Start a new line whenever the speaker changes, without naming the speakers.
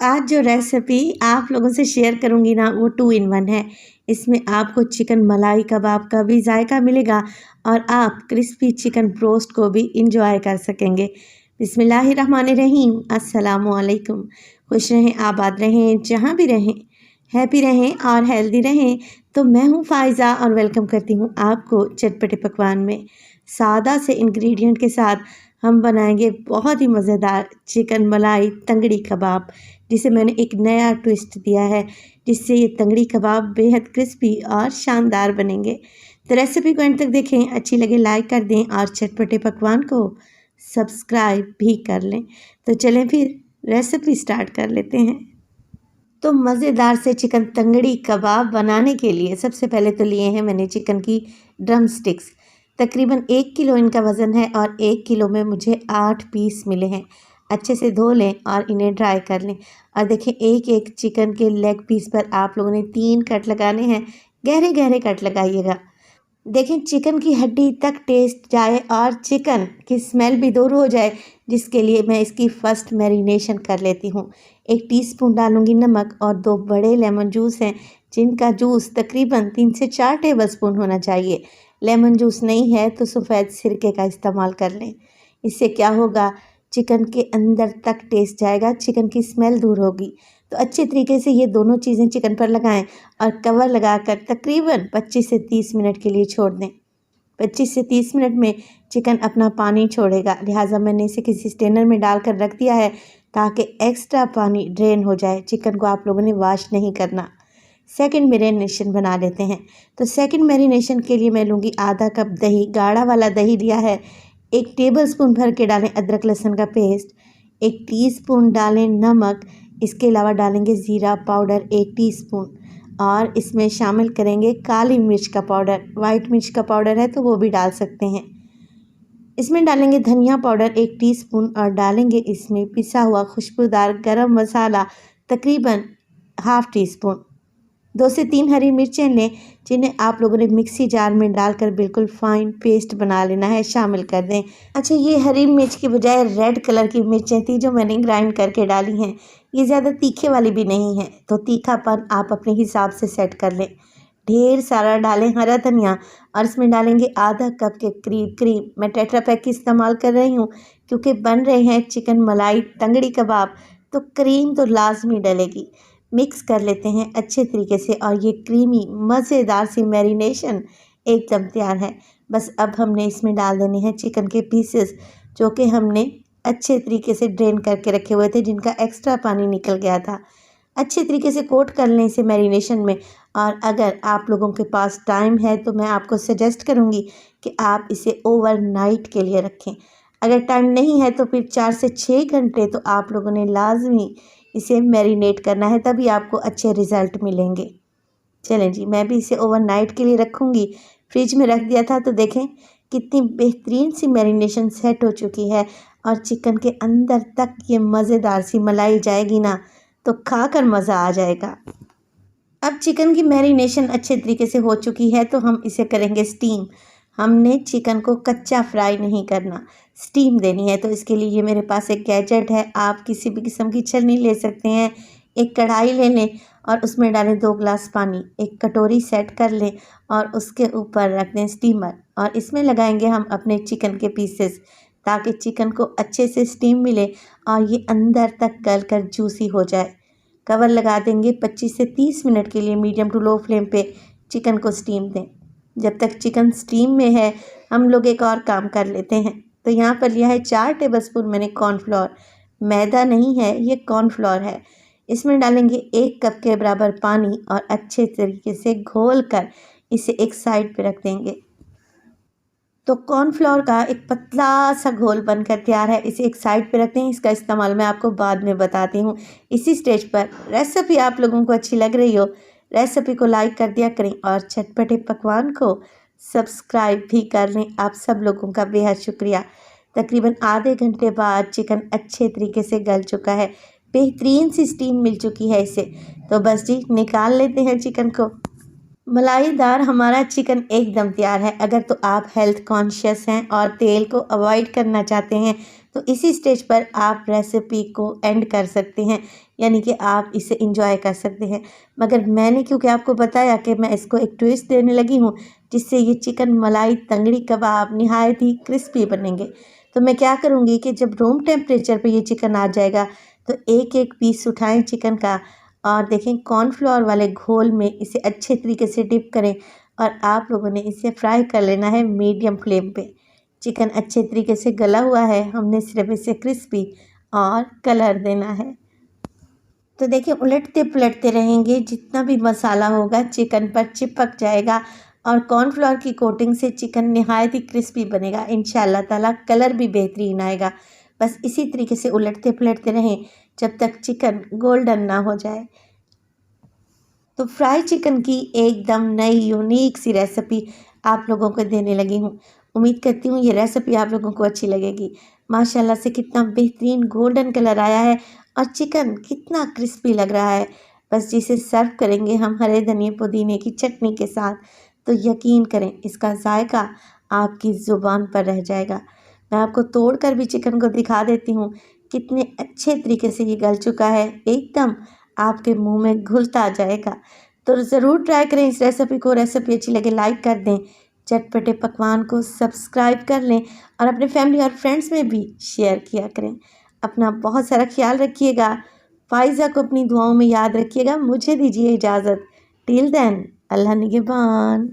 आज जो रेसिपी आप लोगों से शेयर करूंगी ना वो 2 इन 1 है। इसमें आपको चिकन मलाई कबाब का भी जायका मिलेगा और आप क्रिस्पी चिकन ब्रोस्ट को भी इंजॉय कर सकेंगे। बिस्मिल्लाहिर्रहमानिर्रहीम, अस्सलामुअलैकुम। खुश रहें, आबाद रहें, जहाँ भी रहें, हैप्पी रहें और हेल्दी रहें। तो मैं हूँ फ़ायज़ा और वेलकम करती हूँ आपको चटपटे पकवान में। सादा से इंग्रेडिएंट के साथ हम बनाएंगे बहुत ही मज़ेदार चिकन मलाई तंगड़ी कबाब, जिसे मैंने एक नया ट्विस्ट दिया है, जिससे ये तंगड़ी कबाब बेहद क्रिस्पी और शानदार बनेंगे। तो रेसिपी को एंड तक देखें, अच्छी लगे लाइक कर दें और चटपटे पकवान को सब्सक्राइब भी कर लें। तो चलें फिर रेसिपी स्टार्ट कर लेते हैं। तो मज़ेदार से चिकन तंगड़ी कबाब बनाने के लिए सबसे पहले तो लिए हैं मैंने चिकन की ड्रम स्टिक्स। तकरीबन 1 किलो इनका वज़न है और 1 किलो में मुझे 8 पीस मिले हैं। अच्छे से धो लें और इन्हें ड्राई कर लें। और देखें, एक एक चिकन के लेग पीस पर आप लोगों ने 3 कट लगाने हैं। गहरे गहरे कट लगाइएगा। देखें, चिकन की हड्डी तक टेस्ट जाए और चिकन की स्मेल भी दूर हो जाए, जिसके लिए मैं इसकी फ़र्स्ट मैरिनेशन कर लेती हूँ। 1 टीस्पून डालूंगी नमक और 2 बड़े लेमन जूस हैं, जिनका जूस तकरीबन 3 से 4 टेबलस्पून होना चाहिए। लेमन जूस नहीं है तो सफ़ेद सिरके का इस्तेमाल कर लें। इससे क्या होगा, चिकन के अंदर तक टेस्ट जाएगा, चिकन की स्मेल दूर होगी। तो अच्छे तरीके से ये दोनों चीज़ें चिकन पर लगाएं और कवर लगाकर तकरीबन 25 से 30 मिनट के लिए छोड़ दें। 25 से 30 मिनट में चिकन अपना पानी छोड़ेगा, लिहाजा मैंने इसे किसी स्ट्रेनर में डालकर रख दिया है ताकि एक्स्ट्रा पानी ड्रेन हो जाए। चिकन को आप लोगों ने वॉश नहीं करना। सेकंड मैरिनेशन बना लेते हैं। तो सेकंड मैरिनेशन के लिए मैं लूँगी आधा कप दही, गाढ़ा वाला दही लिया है। 1 टेबलस्पून भर के डालें अदरक लहसुन का पेस्ट। 1 टीस्पून डालें नमक। इसके अलावा डालेंगे ज़ीरा पाउडर 1 टीस्पून और इसमें शामिल करेंगे काली मिर्च का पाउडर। वाइट मिर्च का पाउडर है तो वो भी डाल सकते हैं। इसमें डालेंगे धनिया पाउडर 1 टीस्पून और डालेंगे इसमें पिसा हुआ खुशबूदार गरम मसाला तकरीबन ½ टीस्पून। 2 से 3 हरी मिर्चें लें, जिन्हें आप लोगों ने मिक्सी जार में डालकर बिल्कुल फाइन पेस्ट बना लेना है, शामिल कर दें। अच्छा, ये हरी मिर्च की बजाय रेड कलर की मिर्चें थी जो मैंने ग्राइंड करके डाली हैं। ये ज़्यादा तीखे वाली भी नहीं है, तो तीखापन आप अपने हिसाब से सेट कर लें। ढेर सारा डालें हरा धनिया और इसमें डालेंगे आधा कप के करीब क्रीम। मैं टेट्रा पैक की इस्तेमाल कर रही हूँ क्योंकि बन रहे हैं चिकन मलाई तंगड़ी कबाब, तो क्रीम तो लाजमी डलेगी। मिक्स कर लेते हैं अच्छे तरीके से और ये क्रीमी मज़ेदार सी मैरिनेशन एकदम तैयार है। बस अब हमने इसमें डाल देने हैं चिकन के पीसेस, जो कि हमने अच्छे तरीके से ड्रेन करके रखे हुए थे, जिनका एक्स्ट्रा पानी निकल गया था। अच्छे तरीके से कोट कर लें इसे मैरिनेशन में। और अगर आप लोगों के पास टाइम है तो मैं आपको सजेस्ट करूँगी कि आप इसे ओवरनाइट के लिए रखें। अगर टाइम नहीं है तो फिर 4 से 6 घंटे तो आप लोगों ने लाजमी इसे मैरिनेट करना है, तभी आपको अच्छे रिज़ल्ट मिलेंगे। चलें जी, मैं भी इसे ओवरनाइट के लिए रखूँगी। फ्रिज में रख दिया था तो देखें कितनी बेहतरीन सी मैरिनेशन सेट हो चुकी है और चिकन के अंदर तक ये मज़ेदार सी मलाई जाएगी ना, तो खाकर मज़ा आ जाएगा। अब चिकन की मैरिनेशन अच्छे तरीके से हो चुकी है तो हम इसे करेंगे स्टीम। हमने चिकन को कच्चा फ्राई नहीं करना, स्टीम देनी है। तो इसके लिए ये मेरे पास एक गैजेट है, आप किसी भी किस्म की छलनी ले सकते हैं। एक कढ़ाई ले लें और उसमें डालें 2 गिलास पानी। एक कटोरी सेट कर लें और उसके ऊपर रख दें स्टीमर और इसमें लगाएंगे हम अपने चिकन के पीसेस, ताकि चिकन को अच्छे से स्टीम मिले और ये अंदर तक गल कर जूसी हो जाए। कवर लगा देंगे। 25 से 30 मिनट के लिए मीडियम टू लो फ्लेम पे चिकन को स्टीम दें। जब तक चिकन स्टीम में है, हम लोग एक और काम कर लेते हैं। तो यहाँ पर लिया है 4 टेबलस्पून मैंने कॉर्नफ्लोर। मैदा नहीं है, ये कॉर्नफ्लोर है। इसमें डालेंगे 1 कप के बराबर पानी और अच्छे तरीके से घोल कर इसे एक साइड पे रख देंगे। तो कॉर्नफ्लोर का एक पतला सा घोल बनकर तैयार है, इसे एक साइड पे रखते हैं। इसका इस्तेमाल मैं आपको बाद में बताती हूँ। इसी स्टेज पर रेसिपी आप लोगों को अच्छी लग रही हो, रेसिपी को लाइक कर दिया करें और चटपटे पकवान को सब्सक्राइब भी कर लें। आप सब लोगों का बेहद शुक्रिया। तकरीबन आधे घंटे बाद चिकन अच्छे तरीके से गल चुका है, बेहतरीन सी स्टीम मिल चुकी है इसे। तो बस जी, निकाल लेते हैं चिकन को। मलाईदार हमारा चिकन एकदम तैयार है। अगर तो आप हेल्थ कॉन्शियस हैं और तेल को अवॉइड करना चाहते हैं तो इसी स्टेज पर आप रेसिपी को एंड कर सकते हैं, यानी कि आप इसे इंजॉय कर सकते हैं। मगर मैंने क्योंकि आपको बताया कि मैं इसको एक ट्विस्ट देने लगी हूँ, जिससे ये चिकन मलाई तंगड़ी कबाब निहायत ही क्रिस्पी बनेंगे। तो मैं क्या करूँगी कि जब रूम टेम्परेचर पे ये चिकन आ जाएगा, तो एक एक पीस उठाएं चिकन का और देखें कॉर्नफ्लोर वाले घोल में इसे अच्छे तरीके से डिप करें और आप लोगों ने इसे फ्राई कर लेना है मीडियम फ्लेम पे। चिकन अच्छे तरीके से गला हुआ है, हमने सिर्फ इसे क्रिस्पी और कलर देना है। तो देखिए उलटते पलटते रहेंगे, जितना भी मसाला होगा चिकन पर चिपक जाएगा और कॉर्नफ्लोर की कोटिंग से चिकन निहायत ही क्रिस्पी बनेगा। इंशाल्लाह ताला कलर भी बेहतरीन आएगा। बस इसी तरीके से उलटते पलटते रहें जब तक चिकन गोल्डन ना हो जाए। तो फ्राई चिकन की एकदम नई यूनिक सी रेसिपी आप लोगों को देने लगी हूँ। उम्मीद करती हूँ ये रेसिपी आप लोगों को अच्छी लगेगी। माशाल्लाह से कितना बेहतरीन गोल्डन कलर आया है और चिकन कितना क्रिस्पी लग रहा है। बस जिसे सर्व करेंगे हम हरे धनिए पुदीने की चटनी के साथ, तो यकीन करें इसका जायका आपकी ज़ुबान पर रह जाएगा। मैं आपको तोड़ कर भी चिकन को दिखा देती हूँ, कितने अच्छे तरीके से ये गल चुका है, एकदम आपके मुंह में घुलता जाएगा। तो ज़रूर ट्राई करें इस रेसिपी को। रेसिपी अच्छी लगे लाइक कर दें, चटपटे पकवान को सब्सक्राइब कर लें और अपने फैमिली और फ्रेंड्स में भी शेयर किया करें। अपना बहुत सारा ख्याल रखिएगा। फ़ाइज़ा को अपनी दुआओं में याद रखिएगा। मुझे दीजिए इजाज़त। टिल देन, अल्लाह निगहबान।